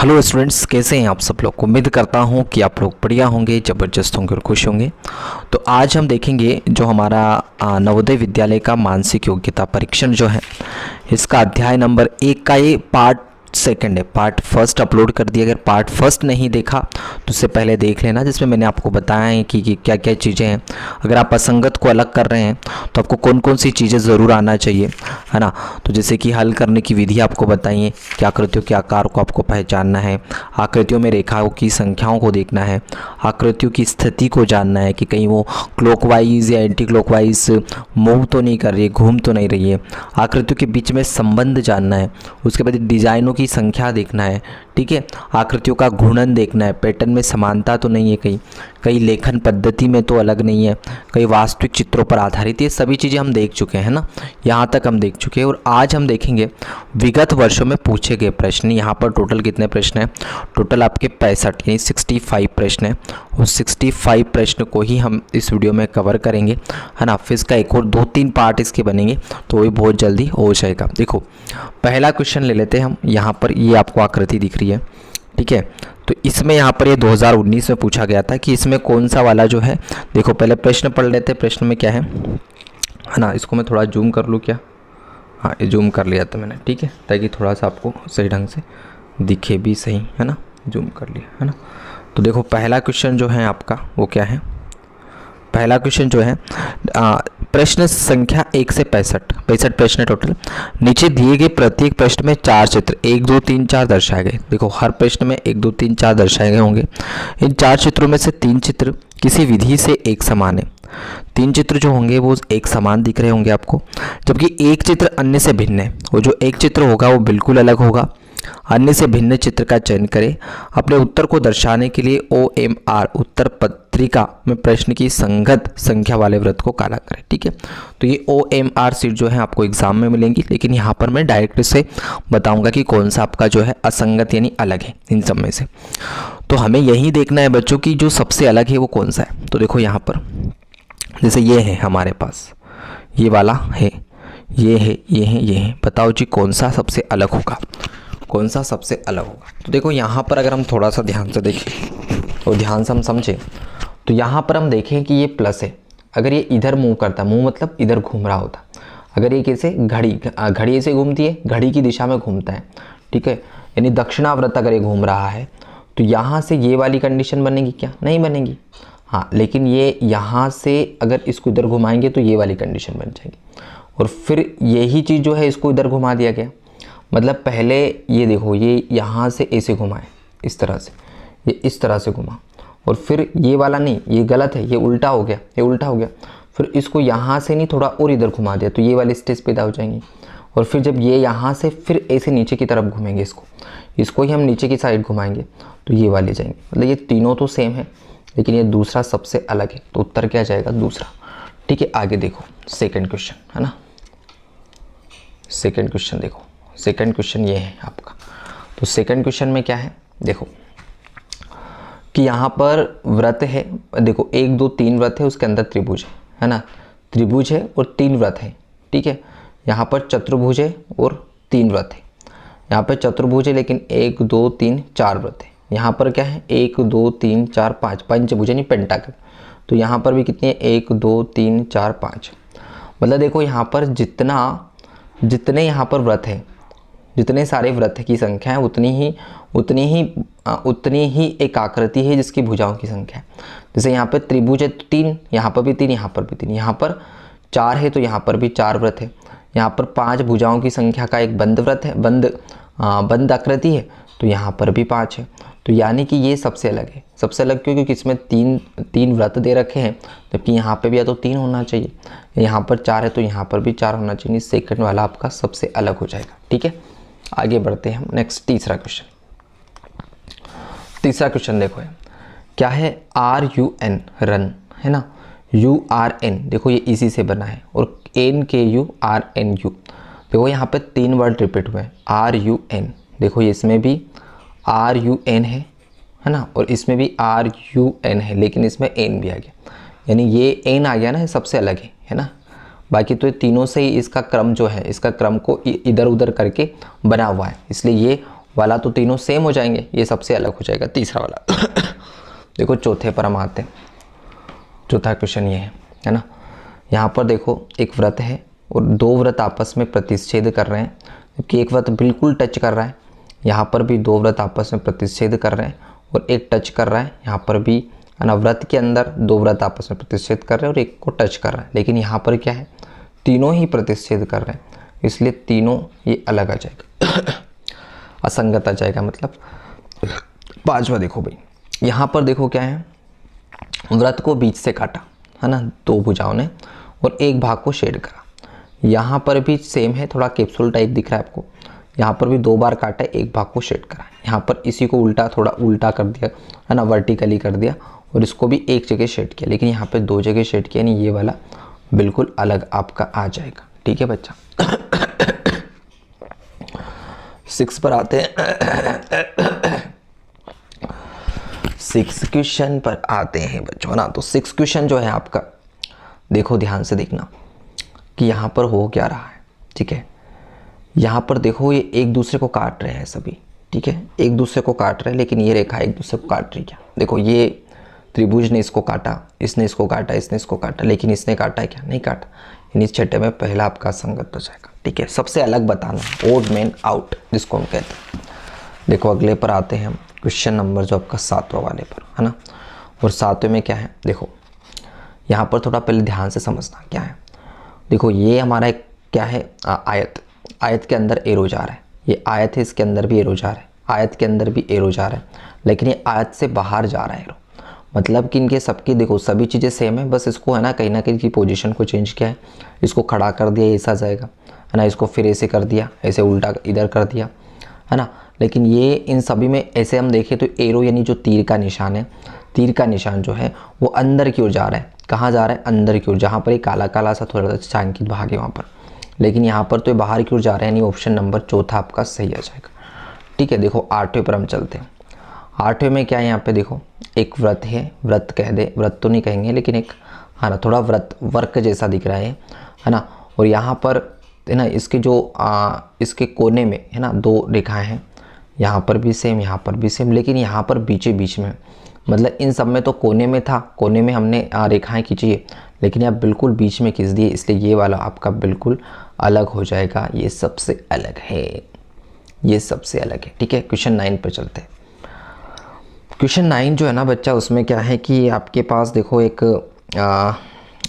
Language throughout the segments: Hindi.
हेलो स्टूडेंट्स, कैसे हैं आप सब लोग। उम्मीद करता हूं कि आप लोग बढ़िया होंगे, ज़बरदस्त होंगे और खुश होंगे। तो आज हम देखेंगे जो हमारा नवोदय विद्यालय का मानसिक योग्यता परीक्षण जो है, इसका अध्याय नंबर 1 का ये पार्ट सेकंड है। पार्ट फर्स्ट अपलोड कर दिया। अगर पार्ट फर्स्ट नहीं देखा तो उससे पहले देख लेना, जिसमें मैंने आपको बताया है कि क्या क्या चीज़ें हैं। अगर आप असंगत को अलग कर रहे हैं तो आपको कौन कौन सी चीज़ें ज़रूर आना चाहिए, है ना। तो जैसे कि हल करने की विधि आपको बताइए कि आकृतियों के आकार को आपको पहचानना है, आकृतियों में रेखाओं की संख्याओं को देखना है, आकृतियों की स्थिति को जानना है कि कहीं वो क्लॉकवाइज या एंटी क्लॉकवाइज मूव तो नहीं कर रही है, घूम तो नहीं रही है, आकृतियों के बीच में संबंध जानना है, उसके बाद डिजाइनों की संख्या देखना है, ठीक है, आकृतियों का घूर्णन देखना है, पैटर्न में समानता तो नहीं है, कहीं कहीं लेखन पद्धति में तो अलग नहीं है, कहीं वास्तविक चित्रों पर आधारित। ये सभी चीज़ें हम देख चुके हैं ना, यहाँ तक हम देख चुके हैं। और आज हम देखेंगे विगत वर्षों में पूछे गए प्रश्न। यहाँ पर टोटल कितने प्रश्न हैं? टोटल आपके 65 यानी 65 प्रश्न हैं। उस 65 प्रश्न को ही हम इस वीडियो में कवर करेंगे, है ना। फिर इसका एक और 2-3 पार्ट इसके बनेंगे, तो वो बहुत जल्दी हो जाएगा। देखो पहला क्वेश्चन ले लेते हैं हम। यहाँ पर ये आपको आकृति दिख रही है, ठीक है। तो इसमें यहाँ पर ये 2019 में पूछा गया था कि इसमें कौन सा वाला जो है, देखो पहले प्रश्न पढ़ लेते हैं। प्रश्न में क्या है ना, इसको मैं थोड़ा जूम कर लूँ क्या? हाँ, ये जूम कर लिया था मैंने, ठीक है, ताकि थोड़ा सा आपको सही ढंग से दिखे भी सही, है ना। जूम कर लिया, है ना। तो देखो पहला क्वेश्चन जो है आपका वो क्या है। पहला क्वेश्चन जो है प्रश्न संख्या 1 से 65 प्रश्न है टोटल। नीचे दिए गए प्रत्येक प्रश्न में 4 चित्र 1 2 3 4 दर्शाए गए। देखो हर प्रश्न में 1 2 3 4 दर्शाए गए होंगे। इन 4 चित्रों में से 3 चित्र किसी विधि से एक समान है। 3 चित्र जो होंगे वो एक समान दिख रहे होंगे आपको, जबकि एक चित्र अन्य से भिन्न है। वो जो एक चित्र होगा वो बिल्कुल अलग होगा। अन्य से भिन्न चित्र का चयन करें। अपने उत्तर को दर्शाने के लिए OMR उत्तर पत्रिका में प्रश्न की संगत संख्या वाले वृत्त को काला करें, ठीक है। तो ये OMR सीट जो है आपको एग्जाम में मिलेंगी, लेकिन यहाँ पर मैं डायरेक्ट से बताऊंगा कि कौन सा आपका जो है असंगत यानी अलग है इन सब में से। तो हमें यही देखना है बच्चों की जो सबसे अलग है वो कौन सा है। तो देखो यहाँ पर जैसे ये है हमारे पास, ये वाला है, ये है, ये है, ये है। बताओ जी कौन सा सबसे अलग होगा, कौन सा सबसे अलग होगा। तो देखो यहाँ पर अगर हम थोड़ा सा ध्यान से देखें और ध्यान से हम समझें तो यहाँ पर हम देखें कि ये प्लस है। अगर ये इधर मूव करता, मूव मतलब इधर घूम रहा होता, अगर ये कैसे घड़ी ऐसे घूमती है, घड़ी की दिशा में घूमता है, ठीक है, यानी दक्षिणावर्त अगर ये घूम रहा है तो यहाँ से ये वाली कंडीशन बनेगी क्या? नहीं बनेगी। हाँ, लेकिन ये यहाँ से अगर इसको इधर घुमाएंगे तो ये वाली कंडीशन बन जाएगी। और फिर यही चीज़ जो है इसको इधर घुमा दिया गया, मतलब पहले ये देखो ये यहाँ से ऐसे घुमाए, इस तरह से, ये इस तरह से घुमा, और फिर ये वाला नहीं, ये गलत है, ये उल्टा हो गया, ये उल्टा हो गया। फिर इसको यहाँ से नहीं थोड़ा और इधर घुमा दिया तो ये वाली स्टेज पैदा हो जाएंगी। और फिर जब ये यहाँ से फिर ऐसे नीचे की तरफ घूमेंगे, इसको ही हम नीचे की साइड घुमाएंगे तो ये वाले जाएंगे। मतलब ये तीनों तो सेम है, लेकिन ये दूसरा सबसे अलग है। तो उत्तर क्या जाएगा? दूसरा, ठीक है। आगे देखो सेकंड क्वेश्चन, है ना। सेकंड क्वेश्चन देखो, सेकंड क्वेश्चन ये है आपका। तो सेकंड क्वेश्चन में क्या है, देखो कि यहाँ पर व्रत है। देखो 1 2 3 व्रत है, उसके अंदर त्रिभुज है ना, त्रिभुज है और 3 व्रत है, ठीक है। यहाँ पर चतुर्भुज है और 3 व्रत है। यहाँ पर चतुर्भुज है लेकिन 1 2 3 4 व्रत है। यहाँ पर क्या है 1 2 3 4 5 पंचभुज यानी पेंटागन। तो यहाँ पर भी कितनी है 1 2 3 4 5। मतलब देखो यहाँ पर जितने यहाँ पर व्रत है, जितने सारे व्रत की संख्या है उतनी ही एक आकृति है जिसकी भुजाओं की संख्या है। जैसे यहाँ पर त्रिभुज है तो 3, यहाँ पर भी 3, यहाँ पर भी 3, यहाँ पर 4 है तो यहाँ पर भी 4 व्रत है। यहाँ पर 5 भुजाओं की संख्या का एक बंद व्रत है, बंद आकृति है, तो यहाँ पर भी 5 है। तो यानी कि ये सबसे अलग है। सबसे अलग क्यों? क्योंकि इसमें तीन व्रत दे रखे हैं, जबकि यहाँ पे भी या तो 3 होना चाहिए, यहाँ पर 4 है तो यहाँ पर भी 4 होना चाहिए। सेकंड वाला आपका सबसे अलग हो जाएगा, ठीक है। आगे बढ़ते हैं हम नेक्स्ट तीसरा क्वेश्चन। तीसरा क्वेश्चन देखो है क्या है, RUN रन, है ना, URN देखो ये इसी से बना है, और NKURNU। देखो यहाँ पे 3 वर्ड रिपीट हुए हैं, RUN। देखो ये इसमें भी RUN है ना, और इसमें भी RUN है, लेकिन इसमें N भी आ गया, यानी ये N आ गया ना, ये सबसे अलग है ना। बाकी तो ये तीनों से ही इसका क्रम जो है, इसका क्रम को इधर उधर करके बना हुआ है, इसलिए ये वाला तो तीनों सेम हो जाएंगे, ये सबसे अलग हो जाएगा तीसरा वाला। देखो चौथे पर हम आते हैं। चौथा क्वेश्चन ये है ना। यहाँ पर देखो एक व्रत है और दो व्रत आपस में प्रतिच्छेद कर रहे हैं, जबकि एक व्रत बिल्कुल टच कर रहा है। यहाँ पर भी दो व्रत आपस में प्रतिच्छेद कर रहे हैं और एक टच कर रहा है। यहाँ पर भी है ना, व्रत के अंदर दो व्रत आपस में प्रतिच्छेद कर रहे हैं और एक को टच कर रहा है। लेकिन यहाँ पर क्या है, तीनों ही प्रतिच्छेद कर रहे हैं, इसलिए तीनों ये अलग आ जाएगा, असंगत आ जाएगा मतलब। पांचवा देखो भाई, यहाँ पर देखो क्या है, व्रत को बीच से काटा है ना दो भुजाओं ने और एक भाग को शेड करा। यहाँ पर भी सेम है, थोड़ा कैप्सूल टाइप दिख रहा है आपको। यहाँ पर भी दो बार काटा, एक भाग को शेड करा। यहाँ पर इसी को उल्टा, थोड़ा उल्टा कर दिया है ना, वर्टिकली कर दिया और इसको भी एक जगह शेड किया, लेकिन यहाँ पे दो जगह शेड किया, नहीं ये वाला बिल्कुल अलग आपका आ जाएगा। ठीक है बच्चा। 6 पर आते हैं। 6 क्वेश्चन पर आते हैं बच्चों ना। तो 6 क्वेश्चन जो है आपका, देखो ध्यान से देखना कि यहाँ पर हो क्या रहा है। ठीक है, यहाँ पर देखो ये एक दूसरे को काट रहे हैं सभी। ठीक है, एक दूसरे को काट रहे हैं, लेकिन ये रेखा एक दूसरे को काट रही क्या। देखो ये त्रिभुज ने इसको काटा, इसने इसको काटा, इसने इसको काटा, लेकिन इसने काटा है क्या, नहीं काटा। यानी इस छठे में पहला आपका संगत हो जाएगा। ठीक है, सबसे अलग बताना, ओड मैन आउट जिसको हम कहते हैं। देखो अगले पर आते हैं हम, क्वेश्चन नंबर जो आपका 7वां वाले पर है ना। और 7वें में क्या है, देखो यहाँ पर थोड़ा पहले ध्यान से समझना क्या है। देखो ये हमारा एक क्या है, आयत। आयत के अंदर एरो जा रहा है, ये आयत है, इसके अंदर भी एरो जा रहा है, आयत के अंदर भी एरो जा रहा है, लेकिन ये आयत से बाहर जा रहा है एरो। मतलब कि इनके सबकी देखो सभी चीज़ें सेम है, बस इसको है ना कहीं की पोजीशन को चेंज किया है। इसको खड़ा कर दिया, ऐसा जाएगा है ना, इसको फिर ऐसे कर दिया, ऐसे उल्टा इधर कर दिया है ना। लेकिन ये इन सभी में ऐसे हम देखें तो एरो यानी जो तीर का निशान है, तीर का निशान जो है वो अंदर की ओर जा रहा है। कहाँ जा रहा है, अंदर की ओर, जहाँ पर एक काला काला सा थोड़ा सा छायांकित भाग है वहाँ पर। लेकिन यहाँ पर तो ये बाहर की ओर जा रहा है, यानी ऑप्शन नंबर चौथा आपका सही आ जाएगा। ठीक है, देखो 8वें पर हम चलते हैं। 8वें में क्या है, यहाँ पे देखो एक व्रत है, व्रत कह दे, व्रत तो नहीं कहेंगे लेकिन एक है ना थोड़ा व्रत वर्क जैसा दिख रहा है ना। और यहाँ पर है ना इसके जो इसके कोने में है ना दो रेखाएं हैं, यहाँ पर भी सेम, यहाँ पर भी सेम, लेकिन यहाँ पर बीच में, मतलब इन सब में तो कोने में था, कोने में हमने रेखाएं खींची है, लेकिन यहाँ बिल्कुल बीच में खींच दिए, इसलिए ये वाला आपका बिल्कुल अलग हो जाएगा। ये सबसे अलग है, ये सबसे अलग है। ठीक है, क्वेश्चन 9 पर चलते हैं। क्वेश्चन 9 जो है ना बच्चा, उसमें क्या है कि आपके पास देखो एक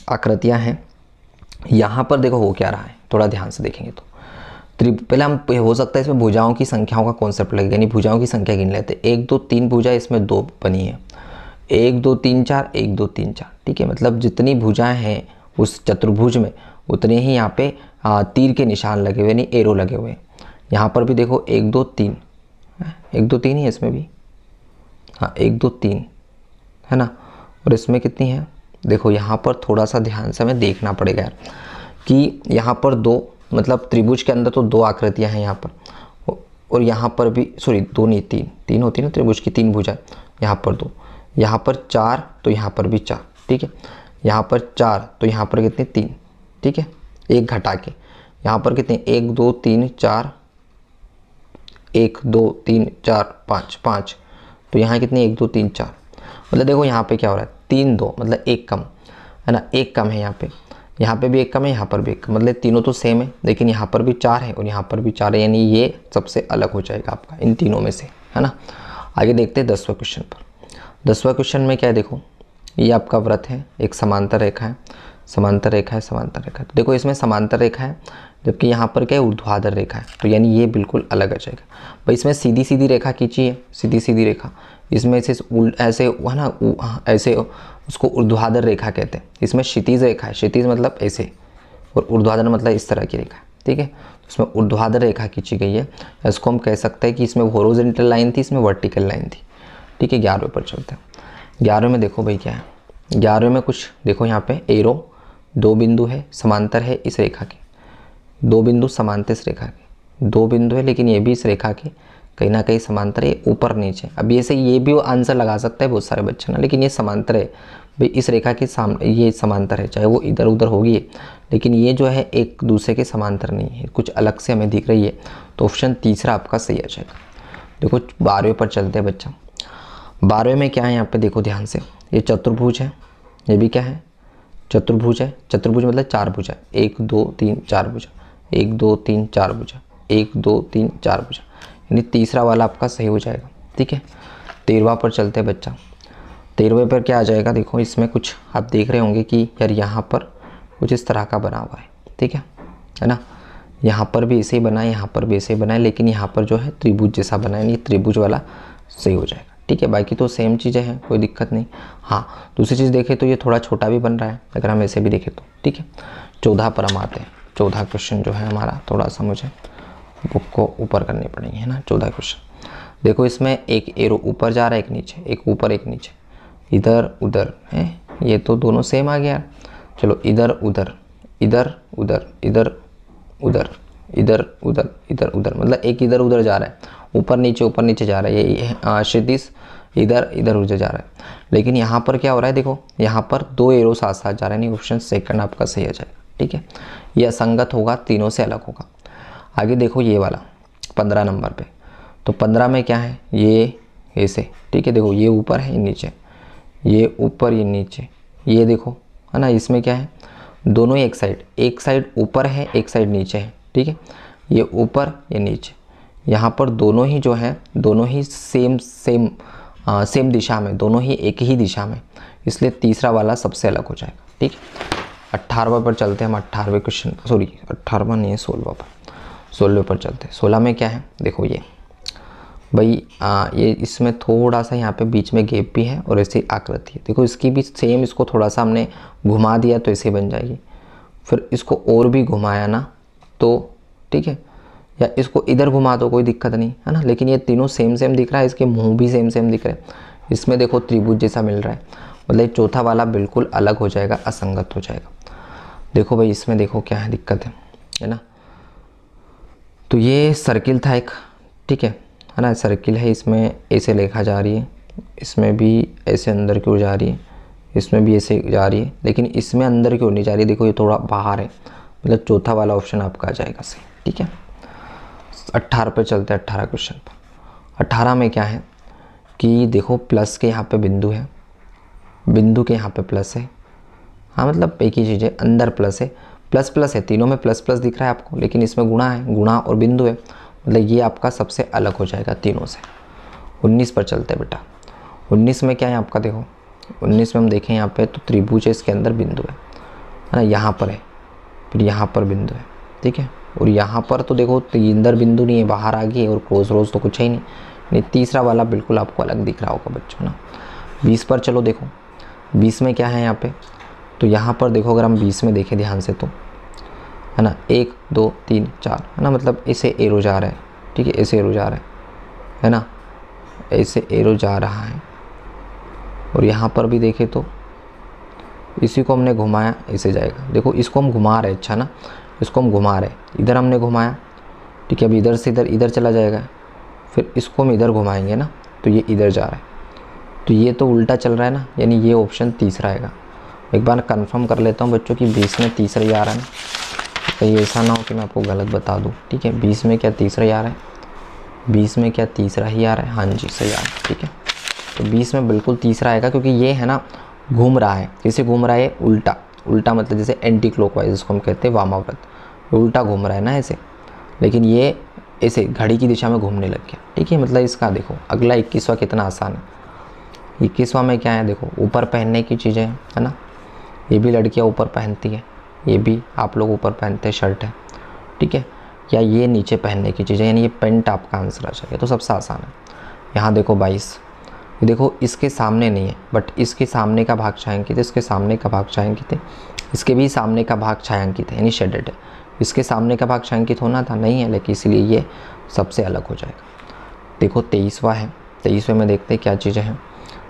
आकृतियाँ हैं। यहाँ पर देखो हो क्या रहा है, थोड़ा ध्यान से देखेंगे तो पहले हम हो सकता है इसमें भुजाओं की संख्याओं का कॉन्सेप्ट लगेगा, यानी भुजाओं की संख्या गिन लेते हैं। 1 2 3 भुजा इसमें 2 बनी है, 1 2 3 4, 1 2 3 4। ठीक है, मतलब जितनी भुजाएं हैं उस चतुर्भुज में उतने ही यहाँ पे तीर के निशान लगे हुए, यानी एरो लगे हुए हैं। यहाँ पर भी देखो 1 2 3, 1 2 3 ही है इसमें भी, हाँ 1 2 3 है ना। और इसमें कितनी है, देखो यहाँ पर थोड़ा सा ध्यान से हमें देखना पड़ेगा यार कि यहाँ पर दो, मतलब त्रिभुज के अंदर तो दो आकृतियाँ हैं यहाँ पर, और यहाँ पर भी सॉरी 2 नहीं 3 होती है ना त्रिभुज की, 3 भुजा, यहाँ पर 2, यहाँ पर 4 तो यहाँ पर भी 4। ठीक है, यहाँ पर 4 तो यहाँ पर कितने 3। ठीक है, एक घटा के यहाँ पर कितने 1 2 3 4, 1 2 3 4 5, तो यहाँ कितने 1 2 3 4। मतलब देखो यहाँ पे क्या हो रहा है 3 2, मतलब एक कम है ना, एक कम है यहाँ पे भी एक कम है, यहाँ पर भी एक कम, मतलब तीनों तो सेम है, लेकिन यहाँ पर भी 4 है और यहाँ पर भी 4 है, यानी ये सबसे अलग हो जाएगा आपका इन तीनों में से है ना। आगे देखते हैं 10वें क्वेश्चन पर। 10वें क्वेश्चन में क्या है, देखो ये आपका व्रत है, एक समांतर रेखा है, समांतर रेखा है, समांतर रेखा है। देखो इसमें समांतर रेखा है, जबकि यहाँ पर क्या है ऊर्ध्वाधर रेखा है, तो यानी ये बिल्कुल अलग आ जाएगा। भाई इसमें सीधी सीधी रेखा खींची है, सीधी सीधी रेखा, इसमें से ऐसे है ना, ऐसे उसको ऊर्ध्वाधर रेखा कहते हैं। इसमें क्षितिज रेखा है, क्षितिज मतलब ऐसे, और ऊर्ध्वाधर मतलब इस तरह की रेखा। ठीक है, तो इसमें ऊर्ध्वाधर रेखा खींची गई है, इसको हम कह सकते हैं कि इसमें हॉरिजॉन्टल लाइन थी, इसमें वर्टिकल लाइन थी। ठीक है, 11वें पर चलते हैं। 11वें में देखो भाई क्या है, 11वें में कुछ देखो यहाँ पे एरो 2 बिंदु है, समांतर है इस रेखा के, 2 बिंदु समांतर इस रेखा के, 2 बिंदु है, लेकिन ये भी इस रेखा के कहीं ना कहीं समांतर है, ऊपर नीचे। अब ये से ये भी आंसर लगा सकता है बहुत सारे बच्चे ना, लेकिन ये समांतर है भाई, इस रेखा के सामने ये समांतर है, चाहे वो इधर उधर होगी, लेकिन ये जो है एक दूसरे के समांतर नहीं है, कुछ अलग से हमें दिख रही है। तो ऑप्शन तीसरा आपका सही आ जाएगा। देखो 12वें पर चलते हैं बच्चा। 12वें में क्या है यहाँ पे देखो ध्यान से, ये चतुर्भुज है, ये भी क्या है चतुर्भुज है। चतुर्भुज मतलब 4 भुजा, 1 2 3 4 भुजा, 1 2 3 4 भुजा, 1 2 3 4 भुजा, यानी तीसरा वाला आपका सही हो जाएगा। ठीक है, 13वां पर चलते हैं बच्चा। 13वें पर क्या आ जाएगा, देखो इसमें कुछ आप देख रहे होंगे कि यार यहाँ पर कुछ इस तरह का बना हुआ है। ठीक है ना, यहाँ पर भी ऐसे ही बना है, यहाँ पर भी ऐसे ही बना है, लेकिन यहाँ पर जो है त्रिभुज जैसा बना है, नहीं त्रिभुज वाला सही हो जाएगा। ठीक है, बाकी तो सेम चीज़ें हैं, कोई दिक्कत नहीं। हाँ, दूसरी चीज़ देखें तो ये थोड़ा छोटा भी बन रहा है अगर हम ऐसे भी देखें तो। ठीक है, 14 पर हम आते हैं। 14 क्वेश्चन जो है हमारा, थोड़ा सा मुझे बुक को ऊपर करनी पड़ेगी, है ना। 14 क्वेश्चन देखो, इसमें एक एरो ऊपर जा रहा है, एक नीचे, एक ऊपर एक नीचे, इधर उधर है, ये तो दोनों सेम आ गया। चलो इधर उधर, इधर उधर, इधर उधर, इधर उधर, इधर उधर, मतलब एक इधर उधर जा रहा है, ऊपर नीचे जा रहा है। ये क्षितिज इधर इधर उधर जा रहा है, लेकिन यहाँ पर क्या हो रहा है, देखो यहाँ पर 2 एरो साथ साथ जा रहे हैं। नहीं, ऑप्शन सेकंड आपका सही आ जाएगा। ठीक है, ये असंगत होगा, तीनों से अलग होगा। आगे देखो ये वाला 15 नंबर पे, तो 15 में क्या है, ये ऐसे। ठीक है, देखो ये ऊपर है, ये नीचे, ये ऊपर ये नीचे, ये देखो है ना। इसमें क्या है, दोनों ही एक साइड ऊपर है, एक साइड नीचे है। ठीक है, ये ऊपर ये नीचे, यहाँ पर दोनों ही जो है, दोनों ही सेम दिशा में, दोनों ही एक ही दिशा में, इसलिए तीसरा वाला सबसे अलग हो जाएगा। ठीक है, 18वां पर चलते हैं हम। 18वें क्वेश्चन, सॉरी 18वां नहीं है, 16वां पर, 16वें पर चलते हैं। 16 में क्या है, देखो ये भाई ये इसमें थोड़ा सा यहाँ पे बीच में गैप भी है और ऐसी आकृति है। देखो इसकी भी सेम, इसको थोड़ा सा हमने घुमा दिया तो ऐसे बन जाएगी। फिर इसको और भी घुमाया ना तो ठीक है, या इसको इधर घुमा दो, कोई दिक्कत नहीं है ना। लेकिन ये तीनों सेम दिख रहा है, इसके मुंह भी सेम दिख रहे हैं। इसमें देखो त्रिभुज जैसा मिल रहा है, मतलब चौथा वाला बिल्कुल अलग हो जाएगा, असंगत हो जाएगा। देखो भाई इसमें देखो क्या है दिक्कत है ना। तो ये सर्किल था एक, ठीक है ना, सर्किल है, इसमें ऐसे लिखा जा रही है, इसमें भी ऐसे अंदर की ओर जा रही है, इसमें भी ऐसे जा रही है, लेकिन इसमें अंदर की ओर नहीं जा रही। देखो ये थोड़ा बाहर है, मतलब चौथा वाला ऑप्शन आपका आ जाएगा सही। ठीक है, 18 पे चलते हैं। 18 क्वेश्चन पर, 18 में क्या है कि देखो प्लस के यहाँ पे बिंदु है, बिंदु के यहाँ पे प्लस है। हाँ मतलब एक ही चीज़ है, अंदर प्लस है, प्लस है, तीनों में प्लस दिख रहा है आपको, लेकिन इसमें गुणा है, गुणा और बिंदु है, मतलब ये आपका सबसे अलग हो जाएगा तीनों से। 19 पर चलते हैं बेटा। 19 में क्या है आपका, देखो 19 में हम देखें यहाँ पे तो त्रिभुज है, इसके अंदर बिंदु है ना, यहाँ पर है, फिर यहाँ पर बिंदु है। ठीक है, और यहाँ पर तो देखो अंदर बिंदु नहीं है, बाहर आ गई है, और क्रॉस रोज तो कुछ है ही नहीं। तीसरा वाला बिल्कुल आपको अलग दिख रहा होगा बच्चों ना। 20 पर चलो, देखो 20 में क्या है यहाँ पे, तो यहाँ पर देखो अगर हम 20 में देखें ध्यान से तो है ना, 1 2 3 4 है ना, मतलब ऐसे एरो जा रहा है। ठीक है, ऐसे एरो जा रहा है ना, ऐसे एरो जा रहा है। और यहाँ पर भी देखें तो इसी को हमने घुमाया, ऐसे जाएगा। देखो इसको हम घुमा रहे हैं, अच्छा ना, इसको हम घुमा रहे हैं, इधर हमने घुमाया। ठीक है, अब इधर से इधर चला जाएगा, फिर इसको हम इधर घुमाएंगे ना, तो ये इधर जा रहा है, तो ये तो उल्टा चल रहा है ना, यानी ये ऑप्शन तीसरा आएगा। एक बार कंफर्म कर लेता हूँ बच्चों कि 20 में तीसरा ही आ रहा है ना, कहीं ऐसा ना हो कि मैं आपको गलत बता दूँ। ठीक है, 20 में क्या तीसरा ही आ रहा है, 20 में क्या तीसरा ही आ रहा है, हाँ जी सही आ रहा है। ठीक है, तो 20 में बिल्कुल तीसरा आएगा, क्योंकि ये है ना घूम रहा है। कैसे घूम रहा है, उल्टा, उल्टा मतलब जैसे एंटी क्लॉकवाइज जिसको हम कहते हैं वामाव्रत, उल्टा घूम रहा है ना ऐसे, लेकिन ये ऐसे घड़ी की दिशा में घूमने लग गया। ठीक है, मतलब इसका देखो अगला 21वां कितना आसान है। 21वां में क्या है, देखो ऊपर पहनने की चीज़ें है ना, ये भी लड़कियां ऊपर पहनती है, ये भी आप लोग ऊपर पहनते हैं, शर्ट है। ठीक है, या ये नीचे पहनने की चीज़ें, यानी ये पेंट आपका आंसर आ जाएगा, तो सबसे आसान है। यहाँ देखो 22, देखो इसके सामने नहीं है, बट इसके सामने का भाग छायांकित है, इसके सामने का भाग छायांकित है, इसके भी सामने का भाग छायांकित है, यानी शेडेड है। इसके सामने का भाग छायांकित होना था, नहीं है, लेकिन इसलिए ये सबसे अलग हो जाएगा। देखो 23वां है, 23वें में देखते हैं क्या चीज़ें हैं।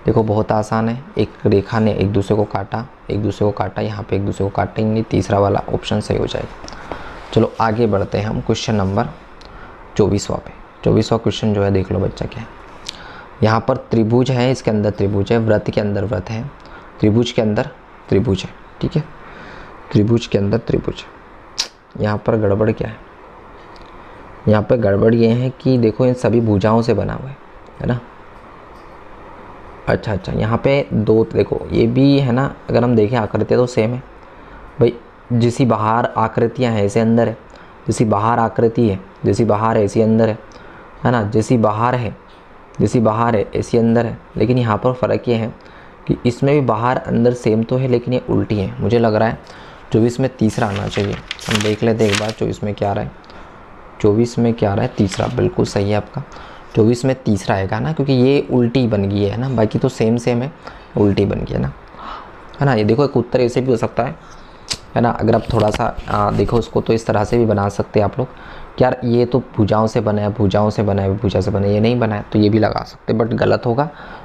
देखो बहुत आसान है, एक रेखा ने एक दूसरे को काटा, एक दूसरे को काटा, यहाँ पे एक दूसरे को काटेंगे, तीसरा वाला ऑप्शन सही हो जाएगा। चलो आगे बढ़ते हैं हम क्वेश्चन नंबर 24वां पे। 24वां क्वेश्चन जो है देख लो बच्चा क्या है। यहाँ पर त्रिभुज है, इसके अंदर त्रिभुज है, वृत्त के अंदर वृत्त है, त्रिभुज के अंदर त्रिभुज है। ठीक है, त्रिभुज के अंदर त्रिभुज। यहाँ पर गड़बड़ क्या है, यहाँ पे गड़बड़ ये है कि देखो इन सभी भुजाओं से बना हुआ है ना। अच्छा, यहाँ पे दो देखो ये भी है ना, अगर हम देखें आकृतियाँ तो सेम है भाई। जैसी बाहर आकृतियाँ हैं ऐसे अंदर है, जैसी बाहर आकृति है, जैसी बाहर है ऐसी अंदर है ना। जैसी बाहर है ऐसी अंदर है। लेकिन यहाँ पर फ़र्क ये है कि इसमें भी बाहर अंदर सेम तो है, लेकिन ये उल्टी है। मुझे लग रहा है 24 में तीसरा आना चाहिए। हम देख लेते एक बार 24 में क्या आ रहा है। 24 में क्या आ रहा है, तीसरा। बिल्कुल सही है आपका, 24 में तीसरा आएगा ना, क्योंकि ये उल्टी बन गई है ना, बाकी तो सेम है, उल्टी बन गई है ना। ये देखो एक उत्तर ऐसे भी हो सकता है ना। अगर आप थोड़ा सा देखो उसको तो इस तरह से भी बना सकते हैं आप लोग कि यार ये तो भुजाओं से बना है, भुजा से बना है, ये नहीं बना है, तो ये भी लगा सकते, बट गलत होगा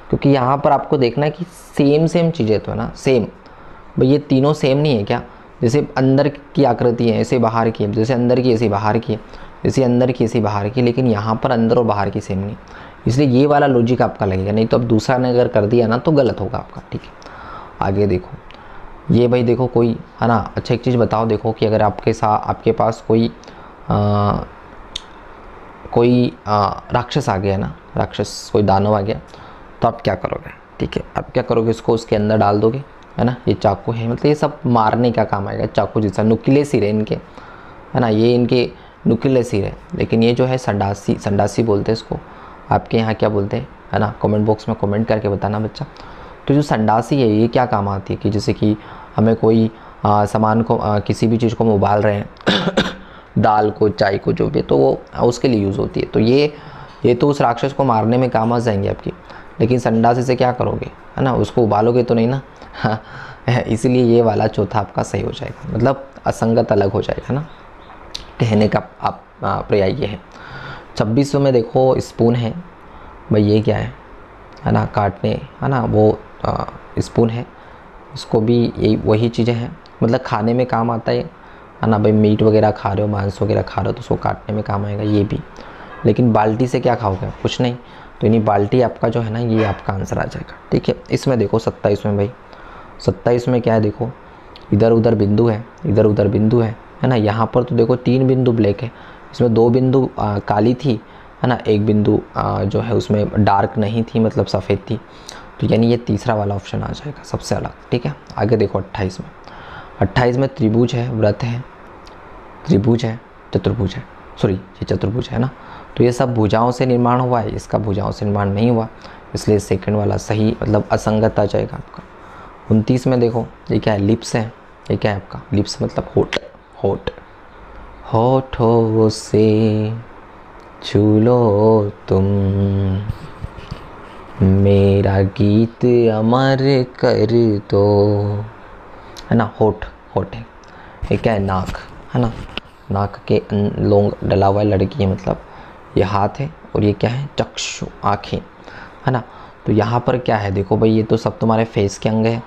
क्योंकि यहाँ पर आपको देखना है कि सेम चीज़ें तो है ना, सेम। भाई ये तीनों सेम नहीं है क्या? जैसे अंदर की आकृति है ऐसे बाहर की है, जैसे अंदर की ऐसे बाहर की है, जैसे अंदर की ऐसे बाहर की, लेकिन यहाँ पर अंदर और बाहर की सेम नहीं। इसलिए ये वाला लॉजिक आपका लगेगा, नहीं तो अब दूसरा ने अगर कर दिया ना तो गलत होगा आपका। ठीक है, आगे देखो ये भाई देखो कोई है ना। अच्छा एक चीज़ बताओ, देखो कि अगर आपके पास कोई राक्षस आ गया ना, राक्षस कोई दानव आ गया, तो आप क्या करोगे? ठीक है, आप क्या करोगे? इसको उसके अंदर डाल दोगे है ना। ये चाकू है, मतलब ये सब मारने का काम आएगा। चाकू जैसा नुकीले सिर है इनके है ना, ये इनके नुकीले सिर है। लेकिन ये जो है संडासी बोलते हैं इसको, आपके यहाँ क्या बोलते हैं है ना, कमेंट बॉक्स में कमेंट करके बताना बच्चा। तो जो संडासी है ये क्या काम आती है कि जैसे कि हमें कोई सामान को किसी भी चीज़ को हम उबाल रहे हैं दाल को, चाय को, जो भी, तो वो उसके लिए यूज़ होती है। तो ये तो उस राक्षस को मारने में काम आ जाएंगे आपकी। लेकिन संडासी से क्या करोगे है ना, उसको उबालोगे तो नहीं ना। इसलिए ये वाला चौथा आपका सही हो जाएगा, मतलब असंगत अलग हो जाएगा ना, कहने का आप पर्याय ये है। 26 में देखो स्पून है भाई, ये क्या है ना, काटने है ना, वो स्पून है। इसको भी यही वही चीज़ें हैं, मतलब खाने में काम आता है ना भाई। मीट वगैरह खा रहे हो, मांस वगैरह खा रहे हो तो उसको काटने में काम आएगा ये भी। लेकिन बाल्टी से क्या खाओगे? कुछ नहीं। तो यानी बाल्टी आपका जो है ना, ये आपका आंसर आ जाएगा। ठीक है, इसमें देखो 27 में भाई, 27 में क्या है देखो, इधर उधर बिंदु है, इधर उधर बिंदु है ना। यहाँ पर तो देखो 3 बिंदु ब्लैक है, इसमें 2 बिंदु काली थी है ना, एक बिंदु जो है उसमें डार्क नहीं थी, मतलब सफ़ेद थी। तो यानी ये तीसरा वाला ऑप्शन आ जाएगा सबसे अलग। ठीक है, आगे देखो 28 में। 28 में त्रिभुज है, व्रत है, त्रिभुज है, चतुर्भुज है, सॉरी ये चतुर्भुज है ना। तो ये सब भुजाओं से निर्माण हुआ है, इसका भुजाओं से निर्माण नहीं हुआ, इसलिए सेकंड वाला सही, मतलब असंगत आ जाएगा आपका। 29 में देखो ये क्या है, लिप्स है। ये क्या है आपका? लिप्स मतलब होठ। होठों से छू लो तुम मेरा गीत अमर कर दो, है ना। होठ है। ये क्या है? नाक है ना, नाक के लोंग डला हुआ है, लड़की है मतलब। ये हाथ है, और ये क्या है? चक्षु, आँखें है ना। तो यहाँ पर क्या है देखो भाई, ये तो सब तुम्हारे फेस के अंग है।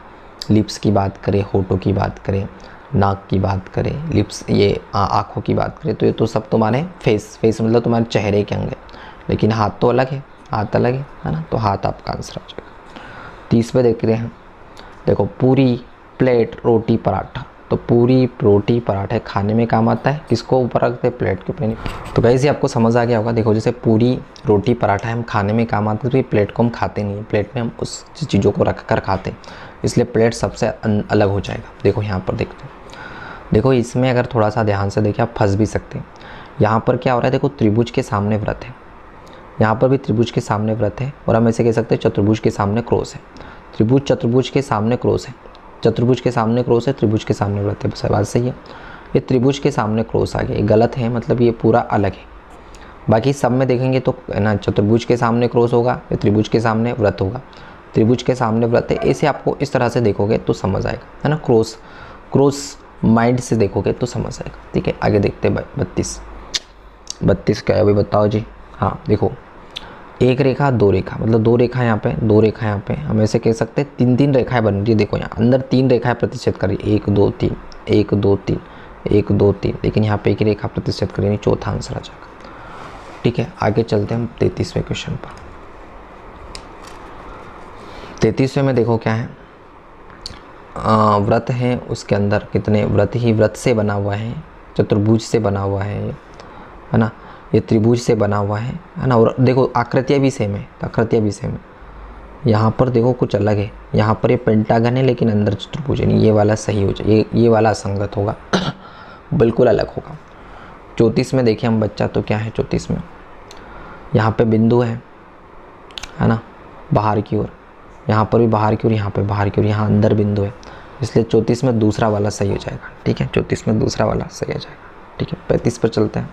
लिप्स की बात करें, होठों की बात करें, नाक की बात करें, लिप्स ये आँखों की बात करें, तो ये तो सब तुम्हारे फेस मतलब तुम्हारे चेहरे के अंग है। लेकिन हाथ तो अलग है, हाथ अलग है ना। तो हाथ आपका आंसर आ जाएगा। 30 पे देख रहे हैं, देखो पूरी, प्लेट, रोटी, पराठा। तो पूरी, रोटी, पराठे खाने में काम आता है, किसको ऊपर रखते हैं? प्लेट के ऊपर नहीं। तो गाइस ये आपको समझ आ गया होगा। देखो जैसे पूरी, रोटी, पराठा हम खाने में काम आते हैं, तो ये प्लेट को हम खाते नहीं है, प्लेट में हम उस चीज़ों को रख कर खाते हैं, इसलिए प्लेट सबसे अलग हो जाएगा। देखो यहाँ पर देखते हैं, देखो इसमें अगर थोड़ा सा ध्यान से देखें आप फंस भी सकते हैं। यहाँ पर क्या हो रहा है देखो, त्रिभुज के सामने व्रत है, यहाँ पर भी त्रिभुज के सामने व्रत है, और हम ऐसे कह सकते हैं चतुर्भुज के सामने क्रॉस है। त्रिभुज चतुर्भुज के सामने क्रॉस है, चतुर्भुज के सामने क्रॉस है, त्रिभुज के सामने व्रत है। बस बात सही है। ये त्रिभुज के सामने क्रॉस आ गया, ये गलत है, मतलब ये पूरा अलग है। बाकी सब में देखेंगे तो ना चतुर्भुज के सामने क्रॉस होगा, या त्रिभुज के सामने व्रत होगा। त्रिभुज के सामने व्रत है, ऐसे आपको इस तरह से देखोगे तो समझ आएगा, है ना। क्रॉस माइंड से देखोगे तो समझ आएगा। ठीक है, आगे देखते हैं 32 क्या है भाई, बताओ जी। हाँ देखो, एक रेखा, दो रेखा, मतलब 2 रेखा यहाँ पे, 2 रेखा यहाँ पे, हम ऐसे कह सकते हैं 3 रेखाएं बन रही है। देखो यहाँ अंदर 3 रेखाएं प्रतिच्छेद कर रही है, 1 2 3, 1 2 3, 1 2 3, लेकिन यहाँ पे एक रेखा प्रतिच्छेद कर रही है, चौथा आंसर आ जाएगा। ठीक है, आगे चलते हैं हम 33वें क्वेश्चन पर। 33वें में देखो क्या है, व्रत है, उसके अंदर कितने व्रत ही व्रत से बना हुआ है, चतुर्भुज से बना हुआ है ना। ये त्रिभुज से बना हुआ है ना। और देखो आकृतियाँ भी सेम है, आकृतियाँ भी सेम है। यहाँ पर देखो कुछ अलग है, यहाँ पर ये पेंटागन है लेकिन अंदर चतुर्भुज है। नहीं, ये वाला सही हो जाए, ये वाला असंगत होगा बिल्कुल अलग होगा। 34 में देखिए हम बच्चा, तो क्या है 34 में, यहाँ पे बिंदु है ना बाहर की ओर, यहाँ पर भी बाहर की ओर, यहाँ पे बाहर की ओर, यहाँ अंदर बिंदु है, इसलिए 34 में दूसरा वाला सही हो जाएगा। ठीक है, 34 में दूसरा वाला सही हो जाएगा। ठीक है, 35 पर चलते हैं।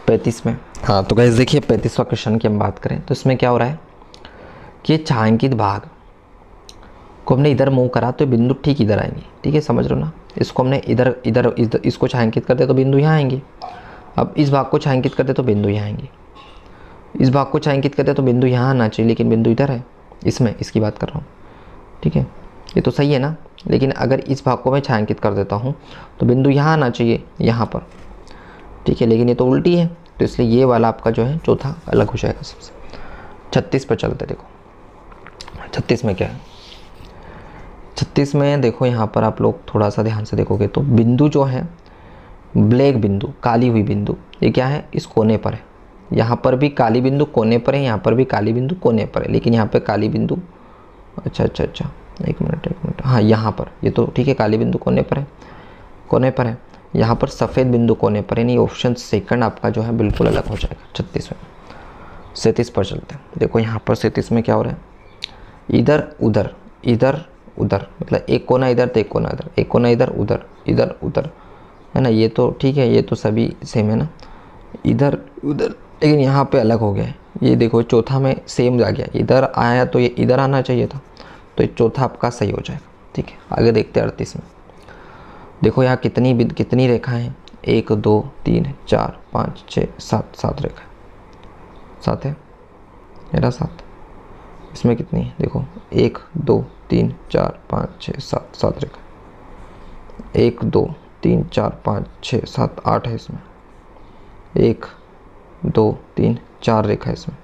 35 में, हाँ तो गाइस देखिए 35वां क्वेश्चन की हम बात करें तो इसमें क्या हो रहा है कि ये छायांकित भाग को हमने इधर मूव करा तो बिंदु ठीक इधर आएंगे। ठीक है, समझ रहे हो ना। इसको हमने इधर इधर इसको छायांकित कर दे तो बिंदु यहाँ आएंगे। अब इस भाग को छायांकित कर दे तो बिंदु यहाँ आएंगे। इस भाग को छायांकित कर दे तो बिंदु यहाँ आना चाहिए, लेकिन बिंदु इधर है, इसमें इसकी बात कर रहा हूँ। ठीक है, ये तो सही है ना। लेकिन अगर इस भाग को मैं छायांकित कर देता हूँ तो बिंदु यहाँ आना चाहिए, यहाँ पर। ठीक है, लेकिन ये तो उल्टी है, तो इसलिए ये वाला आपका जो है चौथा अलग हो जाएगा सबसे। 36 पर चलते, देखो 36 में क्या है। 36 में देखो यहाँ पर आप लोग थोड़ा सा ध्यान से देखोगे तो बिंदु जो है ब्लैक बिंदु, काली हुई बिंदु, ये क्या है इस कोने पर है। यहाँ पर भी काली बिंदु कोने पर है, यहाँ पर भी काली बिंदु कोने पर है, लेकिन यहाँ पे काली बिंदु, अच्छा, एक मिनट, हाँ यहाँ पर ये तो ठीक है, काली बिंदु कोने पर है, कोने पर है। यहाँ पर सफ़ेद बिंदु कोने पर है। नहीं, ऑप्शन सेकंड आपका जो है बिल्कुल अलग हो जाएगा 36 में। 37 पर चलते हैं। देखो यहाँ पर 37 में क्या हो रहा है, इधर उधर, इधर उधर, मतलब एक कोना इधर तो एक कोना इधर, एक कोना इधर उधर, इधर उधर, है ना। ये तो ठीक है, ये तो सभी सेम है ना, इधर उधर, लेकिन यहाँ पे अलग हो गया है। ये देखो चौथा में सेम आ गया, इधर आया तो ये इधर आना चाहिए था, तो ये चौथा आपका सही हो जाएगा। ठीक है, आगे देखते हैं 38 में। देखो यहाँ कितनी रेखाएं हैं, 1 2 3 4 5 6 7, 7 रेखा, 7 है मेरा 7। इसमें कितनी है देखो, 1 2 3 4 5 6 7, 7 रेखा, 1 2 3 4 5 6 7 8 है इसमें, 1 2 3 4 रेखा है इसमें,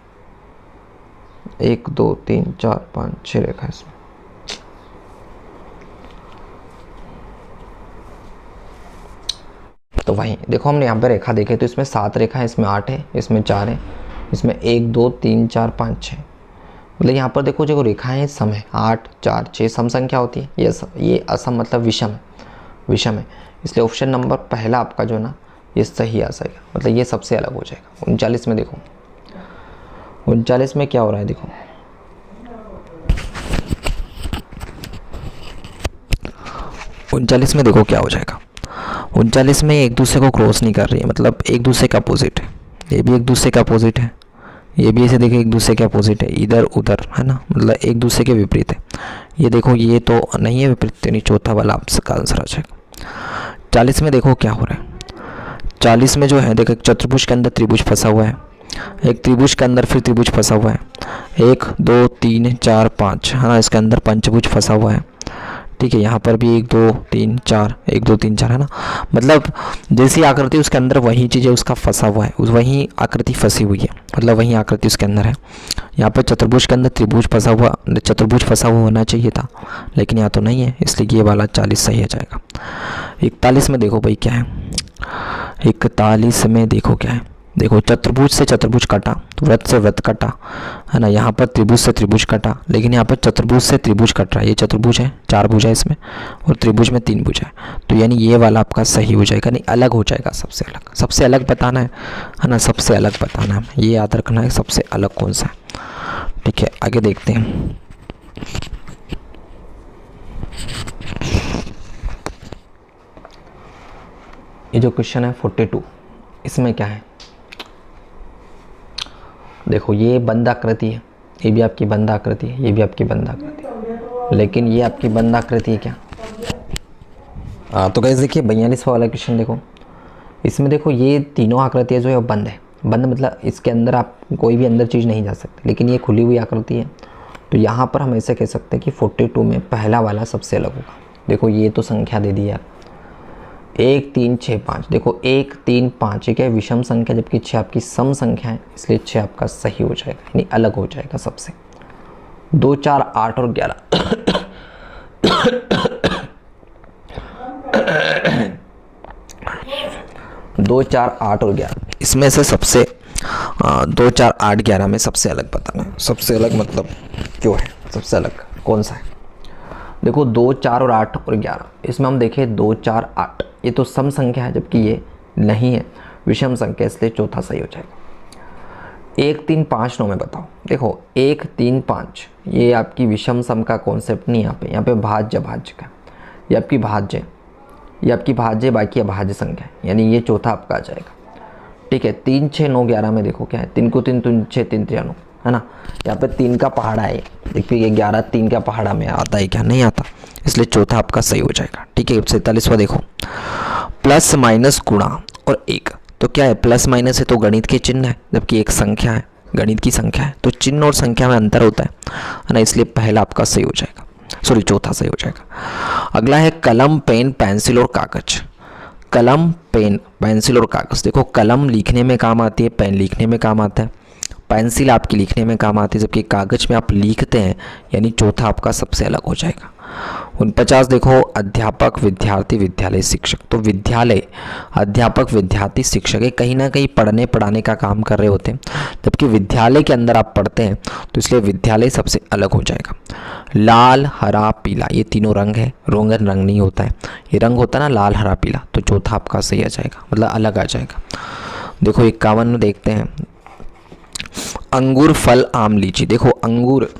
1 2 3 4 5 6 रेखा है इसमें। तो वहीं देखो हमने यहाँ पे रेखा देखे तो इसमें 7 रेखा है, इसमें 8 है, इसमें 4 है, इसमें 1 2 3 4 5 6, मतलब यहाँ पर देखो जो रेखाएं सम है 8 4 6 सम संख्या होती है, ये असम मतलब विषम है, विषम है, इसलिए ऑप्शन नंबर पहला आपका जो ना ये सही आ जाएगा, मतलब ये सबसे अलग हो जाएगा। 39 में देखो, 39 में क्या हो रहा है देखो, उनचालीस में देखो क्या हो जाएगा। 39 में एक दूसरे को क्रॉस नहीं कर रही है, मतलब एक दूसरे का अपोजिट है, ये भी एक दूसरे का अपोजिट है, ये भी ऐसे देखिए एक दूसरे के अपोजिट है, इधर उधर, है ना, मतलब एक दूसरे के विपरीत है। ये देखो ये तो नहीं है विपरीत, यानी चौथा वाला आपका आंसर आ जाएगा। 40 में देखो क्या हो रहा है। 40 में जो है देखो एक चतुर्भुज के अंदर त्रिभुज फंसा हुआ है, एक त्रिभुज के अंदर फिर त्रिभुज फंसा हुआ है, 1 2 3 4 5, है ना, इसके अंदर पंचभुज फंसा हुआ है। ठीक है, यहाँ पर भी 1 2 3 4, 1 2 3 4, है ना, मतलब जैसी आकृति उसके अंदर वही चीज़ है उसका फंसा हुआ है, वही आकृति फंसी हुई है, मतलब वही आकृति उसके अंदर है। यहाँ पर चतुर्भुज के अंदर त्रिभुज फंसा हुआ, चतुर्भुज फंसा हुआ होना चाहिए था, लेकिन यहाँ तो नहीं है, इसलिए ये वाला 40 सही आ जाएगा। 41 में देखो भाई क्या है, 41 में देखो क्या है, देखो चतुर्भुज से चतुर्भुज कटा, वृत्त से वृत्त कटा, है ना, यहाँ पर त्रिभुज से त्रिभुज कटा, लेकिन यहाँ पर चतुर्भुज से त्रिभुज कट रहा है। ये चतुर्भुज है, 4 भुजा है इसमें, और त्रिभुज में 3 भुजा है, तो यानी ये वाला आपका सही हो जाएगा, नहीं अलग हो जाएगा, सबसे अलग, सबसे अलग बताना है ना, सबसे अलग बताना है, ये याद रखना है सबसे अलग कौन सा है। ठीक है, आगे देखते हैं। ये जो क्वेश्चन है 42, इसमें क्या है देखो, ये बंद आकृति है, ये भी आपकी बंद आकृति है, ये भी आपकी बंद आकृति है, लेकिन ये आपकी बंद आकृति है क्या। तो गाइस देखिए 42वां वाला क्वेश्चन देखो, इसमें देखो ये तीनों आकृतियाँ जो है बंद है, बंद मतलब इसके अंदर आप कोई भी अंदर चीज़ नहीं जा सकती, लेकिन ये खुली हुई आकृति है, तो यहाँ पर हम ऐसे कह सकते हैं कि 42 में पहला वाला सबसे अलग होगा। देखो ये तो संख्या दे दी यार, 1 3 6 5, देखो 1 3 5 एक है विषम संख्या, जबकि 6 आपकी सम संख्या है, इसलिए 6 आपका सही हो जाएगा, यानी अलग हो जाएगा सबसे। 2 4 8 और 11 2 4 8 और 11 इसमें से सबसे 2 4 8 11 में सबसे अलग बताना है। सबसे अलग मतलब क्यों है, सबसे अलग कौन सा है? देखो 2 4 और 8 और 11, इसमें हम देखें 2 4 8, ये तो सम संख्या है जबकि ये नहीं है, विषम संख्या, इसलिए चौथा सही हो जाएगा। 1 3 5 9 में बताओ। देखो 1 3 5 ये आपकी विषम सम का कॉन्सेप्ट नहीं, यहाँ पे भाज्य भाज्य का, ये आपकी भाज्य, ये आपकी भाज्य बाकी अभाज्य संख्या है, यानी ये चौथा आपका आ जाएगा। ठीक है, 3 6 9 11 में देखो क्या है, 3 को 3 3 6 3 3 9 है ना, यहाँ पे 3 का पहाड़ा है, देखिए 11 3 का पहाड़ा में आता है क्या? नहीं आता, इसलिए चौथा आपका सही हो जाएगा। ठीक है, 47वां देखो, प्लस माइनस गुणा और 1, तो क्या है? प्लस माइनस है तो गणित के चिन्ह है, जबकि एक संख्या है, गणित की संख्या है, तो चिन्ह और संख्या में अंतर होता है ना, इसलिए पहला आपका सही हो जाएगा, सॉरी चौथा सही हो जाएगा। अगला है कलम पेन पेंसिल और कागज। कलम पेन पेंसिल और कागज, देखो कलम लिखने में काम आती है, पेन लिखने में काम आता है, पेंसिल आपकी लिखने में काम आती है, जबकि कागज में आप लिखते हैं, यानी चौथा आपका सबसे अलग हो जाएगा। 49 देखो, अध्यापक विद्यार्थी विद्यालय शिक्षक, तो विद्यालय अध्यापक विद्यार्थी शिक्षक ये कहीं ना कहीं पढ़ने पढ़ाने का काम कर रहे होते हैं, जबकि विद्यालय के अंदर आप पढ़ते हैं, तो इसलिए विद्यालय सबसे अलग हो जाएगा। लाल हरा पीला ये तीनों रंग है, रोगन रंग नहीं होता है, ये रंग होता है ना लाल हरा पीला, तो चौथा आपका सही आ जाएगा, मतलब अलग आ जाएगा। देखो 51 में देखते हैं, अंगूर फल आम लीची, देखो अंगूर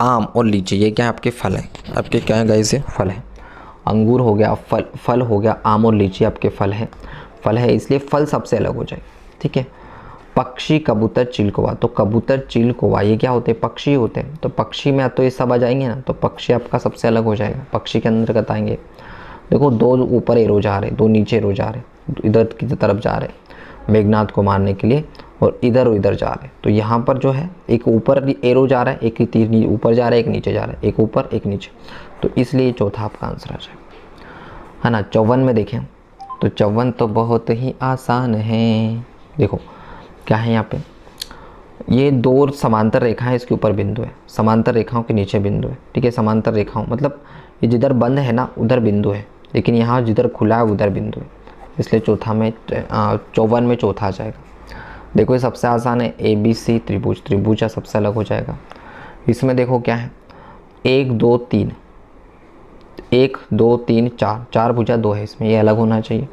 आम और लीची ये क्या है? आपके फल है, आपके क्या है गाइस? ये फल है। अंगूर हो गया फल, फल हो गया आम और लीची आपके फल है, फल है, इसलिए फल सबसे अलग हो जाएगा। ठीक है, पक्षी कबूतर चील कौवा, तो कबूतर चील कौवा ये क्या होते हैं? पक्षी होते हैं, तो पक्षी में तो ये सब आ जाएंगे ना, तो पक्षी आपका सबसे अलग हो जाएगा, पक्षी के अंतर्गत आएंगे। देखो 2 ऊपर एरो जा रहे, 2 नीचे एरो जा रहे, इधर की तरफ जा रहे मेघनाथ को मारने के लिए, और इधर जा रहे, तो यहाँ पर जो है एक ऊपर एरो जा रहा है, एक तीर ऊपर जा रहा है, एक नीचे जा रहा है, एक ऊपर एक नीचे, तो इसलिए चौथा आपका आंसर आ जाएगा, है ना। 54 में देखें तो 54 तो बहुत ही आसान है। देखो क्या है यहाँ पे, ये 2 समांतर रेखाएं, इसके ऊपर बिंदु है, समांतर रेखाओं के नीचे बिंदु है। ठीक है, समांतर रेखाओं मतलब ये जिधर बंद है ना उधर बिंदु है, लेकिन यहाँ जिधर खुला है उधर बिंदु है, इसलिए चौथा में 54 में चौथा आ जाएगा। देखो ये सबसे आसान है, ABC त्रिभुज, त्रिभुज सबसे अलग हो जाएगा। इसमें देखो क्या है, 1 2 3 1 2 3 4, 4 भुजा 2 है इसमें, ये अलग होना चाहिए।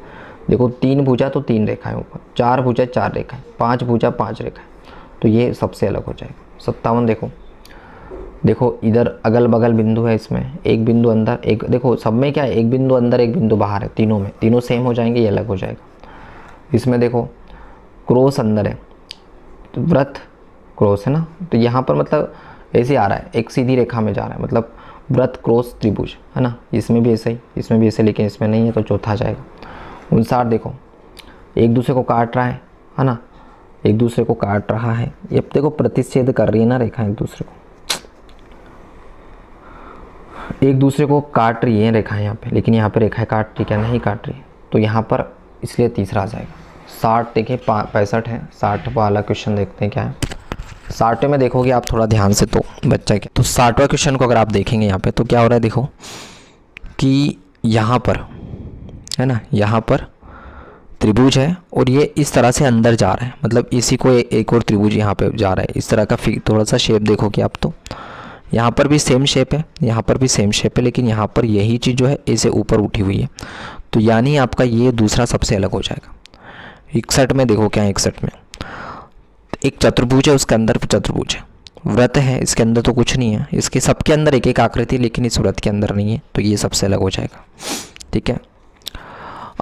देखो 3 भुजा तो 3 रेखाएं ऊपर, 4 भुजा 4 रेखाएं, 5 भुजा 5 रेखाएं, तो ये सबसे अलग हो जाएगा। 57 देखो, देखो इधर अगल बगल बिंदु है, इसमें एक बिंदु अंदर, एक देखो सब में क्या है, एक बिंदु अंदर एक बिंदु बाहर है, तीनों में, तीनों सेम हो जाएंगे, ये अलग हो जाएगा। इसमें देखो क्रॉस अंदर है, तो वृत्त क्रॉस है ना, तो यहाँ पर मतलब ऐसे आ रहा है, एक सीधी रेखा में जा रहा है, मतलब वृत्त क्रॉस त्रिभुज है ना, इसमें भी ऐसे ही, इसमें भी ऐसे, लेकिन इसमें नहीं है, तो चौथा जाएगा। 59 देखो, एक दूसरे को काट रहा है ना, एक दूसरे को काट रहा है, ये देखो प्रतिच्छेद कर रही है ना रेखा, एक दूसरे को, एक दूसरे को काट रही है रेखाएं यहाँ पे, लेकिन यहाँ पे रेखाएं काट रही क्या? नहीं काट रही, तो यहाँ पर इसलिए तीसरा आ जाएगा। 60 देखिए 65 है, 60 वाला क्वेश्चन देखते हैं क्या है। 60 में देखोगे आप थोड़ा ध्यान से, तो बच्चा क्या, तो 60वां क्वेश्चन को अगर आप देखेंगे यहाँ पे, तो क्या हो रहा है, देखो कि यहाँ पर है ना, यहाँ पर त्रिभुज है और ये इस तरह से अंदर जा रहा है, मतलब इसी को एक और त्रिभुज यहाँ पे जा रहा है, इस तरह का थोड़ा सा शेप देखोगे आप, तो यहाँ पर भी सेम शेप है, यहाँ पर भी सेम शेप है, लेकिन यहाँ पर यही चीज़ जो है इसे ऊपर उठी हुई है, तो यानी आपका ये दूसरा सबसे अलग हो जाएगा। 61 में देखो क्या है, 61 में एक चतुर्भुज है, उसके अंदर चतुर्भुज है, व्रत है, इसके अंदर तो कुछ नहीं है, इसके सबके अंदर एक एक आकृति, लेकिन इस व्रत के अंदर नहीं है, तो ये सबसे अलग हो जाएगा। ठीक है,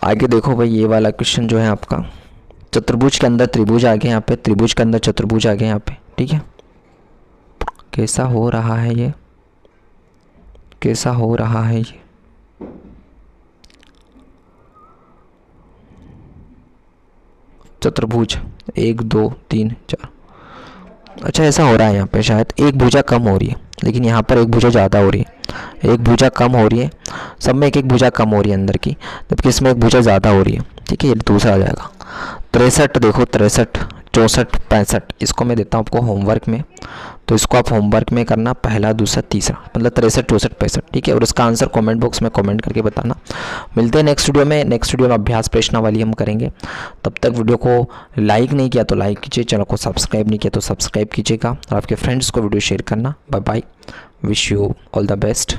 आगे देखो भाई, ये वाला क्वेश्चन जो है आपका, चतुर्भुज के अंदर त्रिभुज आ गया यहाँ पे, त्रिभुज के अंदर चतुर्भुज आ गया यहाँ पे। ठीक है, कैसा हो रहा है ये, कैसा हो रहा है ये, चतुर्भुज 1 2 3 4, अच्छा ऐसा हो रहा है यहाँ पे, शायद एक भुजा कम हो रही है, लेकिन यहाँ पर एक भुजा ज़्यादा हो रही है, एक भुजा कम हो रही है, सब में एक एक भुजा कम हो रही है अंदर की, जबकि इसमें एक भुजा ज़्यादा हो रही है। ठीक है, ये दूसरा आ जाएगा। 63 देखो, 63 64 65 इसको मैं देता हूँ आपको होमवर्क में। तो इसको आप होमवर्क में करना, पहला दूसरा तीसरा, मतलब 63 64 65, ठीक है। और इसका आंसर कमेंट बॉक्स में कमेंट करके बताना। मिलते हैं नेक्स्ट वीडियो में। नेक्स्ट वीडियो में अभ्यास प्रश्नावली हम करेंगे। तब तक वीडियो को लाइक नहीं किया तो लाइक कीजिए, चैनल को सब्सक्राइब नहीं किया तो सब्सक्राइब कीजिएगा, और आपके फ्रेंड्स को वीडियो शेयर करना। Bye bye, wish you all the best.